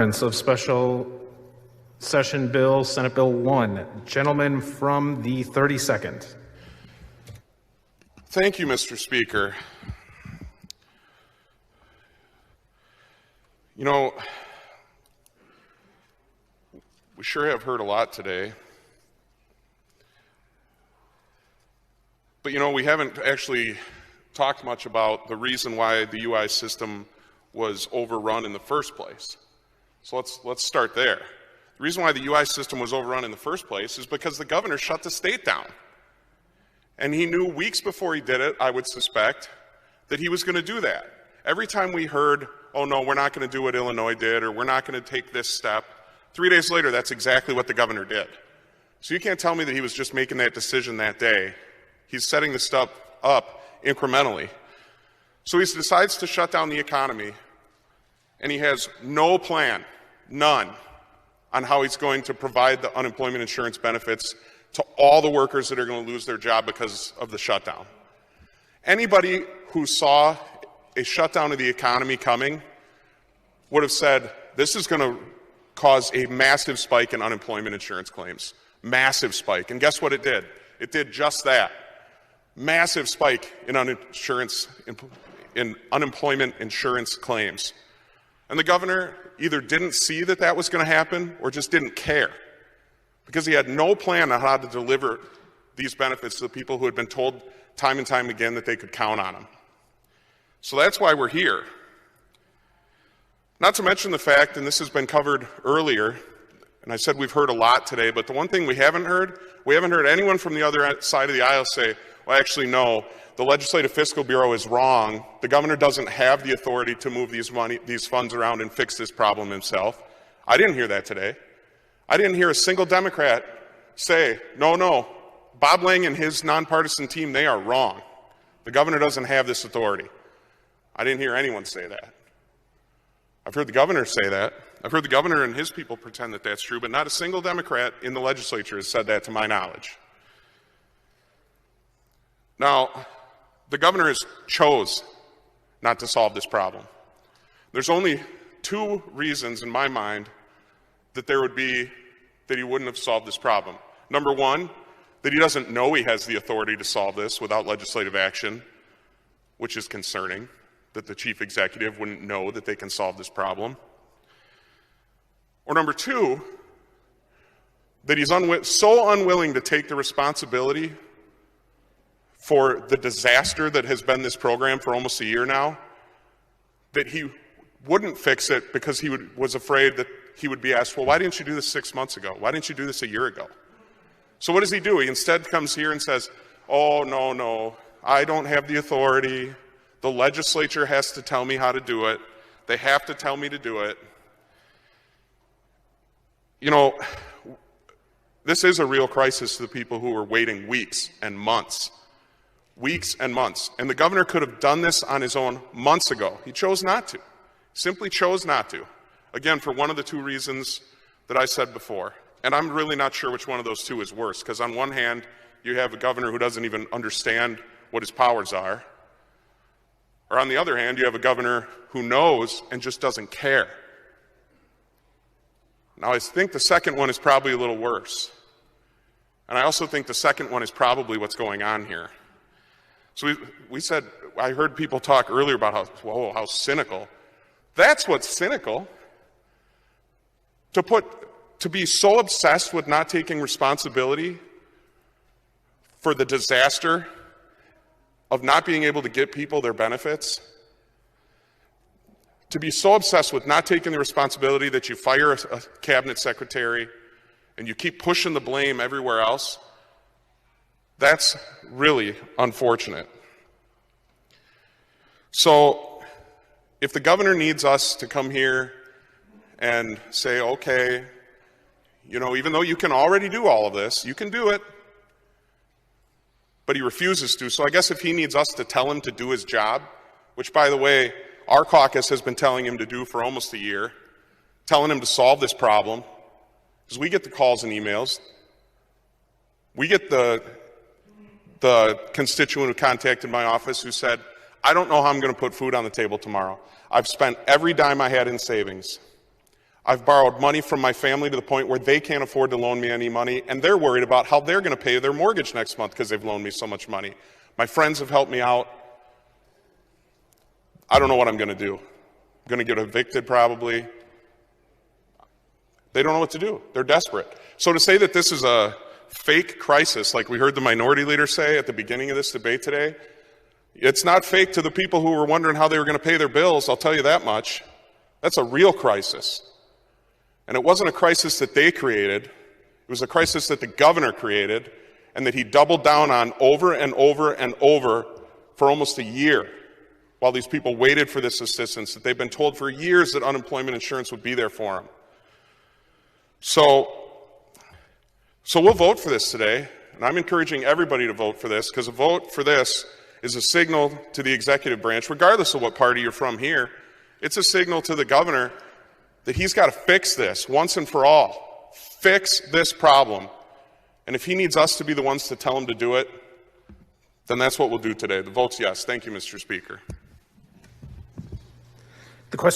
Of Special Session Bill, Senate Bill 1. Gentleman from the 32nd. Thank you, Mr. Speaker. You know, we sure have heard a lot today. But you know, we haven't actually talked much about the reason why the UI system was overrun in the first place. So let's start there. The reason why the UI system was overrun in the first place is because the governor shut the state down. And he knew weeks before he did it, I would suspect, that he was going to do that. Every time we heard, oh no, we're not going to do what Illinois did, or we're not going to take this step, 3 days later, that's exactly what the governor did. So you can't tell me that he was just making that decision that day. He's setting the stuff up incrementally. So he decides to shut down the economy, and he has no plan, none, on how he's going to provide the unemployment insurance benefits to all the workers that are going to lose their job because of the shutdown. Anybody who saw a shutdown of the economy coming would have said, this is going to cause a massive spike in unemployment insurance claims. Massive spike. And guess what it did? It did just that. Massive spike in unemployment insurance claims. And the governor either didn't see that that was going to happen or just didn't care, because he had no plan on how to deliver these benefits to the people who had been told time and time again that they could count on them. So that's why we're here. Not to mention the fact, and this has been covered earlier, and I said we've heard a lot today, but the one thing we haven't heard anyone from the other side of the aisle say, well, actually, no, the Legislative Fiscal Bureau is wrong. The governor doesn't have the authority to move these funds around and fix this problem himself. I didn't hear that today. I didn't hear a single Democrat say, no, Bob Lang and his nonpartisan team, they are wrong. The governor doesn't have this authority. I didn't hear anyone say that. I've heard the governor say that. I've heard the governor and his people pretend that that's true, but not a single Democrat in the legislature has said that to my knowledge. Now, the governor has chose not to solve this problem. There's only two reasons in my mind that he wouldn't have solved this problem. Number one, that he doesn't know he has the authority to solve this without legislative action, which is concerning, that the chief executive wouldn't know that they can solve this problem. Or number two, that he's so unwilling to take the responsibility for the disaster that has been this program for almost a year now, that he wouldn't fix it because he was afraid that he would be asked, well, why didn't you do this 6 months ago? Why didn't you do this a year ago? So what does he do? He instead comes here and says, oh, no, I don't have the authority. The legislature has to tell me how to do it. They have to tell me to do it. You know, this is a real crisis to the people who are waiting weeks and months. And the governor could have done this on his own months ago. He chose not to. Simply chose not to. Again, for one of the two reasons that I said before. And I'm really not sure which one of those two is worse, because on one hand, you have a governor who doesn't even understand what his powers are. Or on the other hand, you have a governor who knows and just doesn't care. Now, I think the second one is probably a little worse. And I also think the second one is probably what's going on here. So we said, I heard people talk earlier about how cynical. That's what's cynical. To be so obsessed with not taking responsibility for the disaster of not being able to get people their benefits, to be so obsessed with not taking the responsibility that you fire a cabinet secretary and you keep pushing the blame everywhere else, that's really unfortunate. So if the governor needs us to come here and say, okay, even though you can already do all of this, you can do it, but he refuses to. So I guess if he needs us to tell him to do his job, which, by the way, our caucus has been telling him to do for almost a year, telling him to solve this problem, because we get the calls and emails. We get the constituent who contacted my office who said, I don't know how I'm going to put food on the table tomorrow. I've spent every dime I had in savings. I've borrowed money from my family to the point where they can't afford to loan me any money, and they're worried about how they're going to pay their mortgage next month because they've loaned me so much money. My friends have helped me out. I don't know what I'm going to do. I'm going to get evicted probably. They don't know what to do. They're desperate. So to say that this is a fake crisis, like we heard the minority leader say at the beginning of this debate today, it's not fake to the people who were wondering how they were going to pay their bills, I'll tell you that much. That's a real crisis. And it wasn't a crisis that they created. It was a crisis that the governor created and that he doubled down on over and over and over for almost a year while these people waited for this assistance that they've been told for years that unemployment insurance would be there for them. So we'll vote for this today, and I'm encouraging everybody to vote for this because a vote for this is a signal to the executive branch, regardless of what party you're from here. It's a signal to the governor that he's got to fix this once and for all. Fix this problem. And if he needs us to be the ones to tell him to do it, then that's what we'll do today. The vote's yes. Thank you, Mr. Speaker.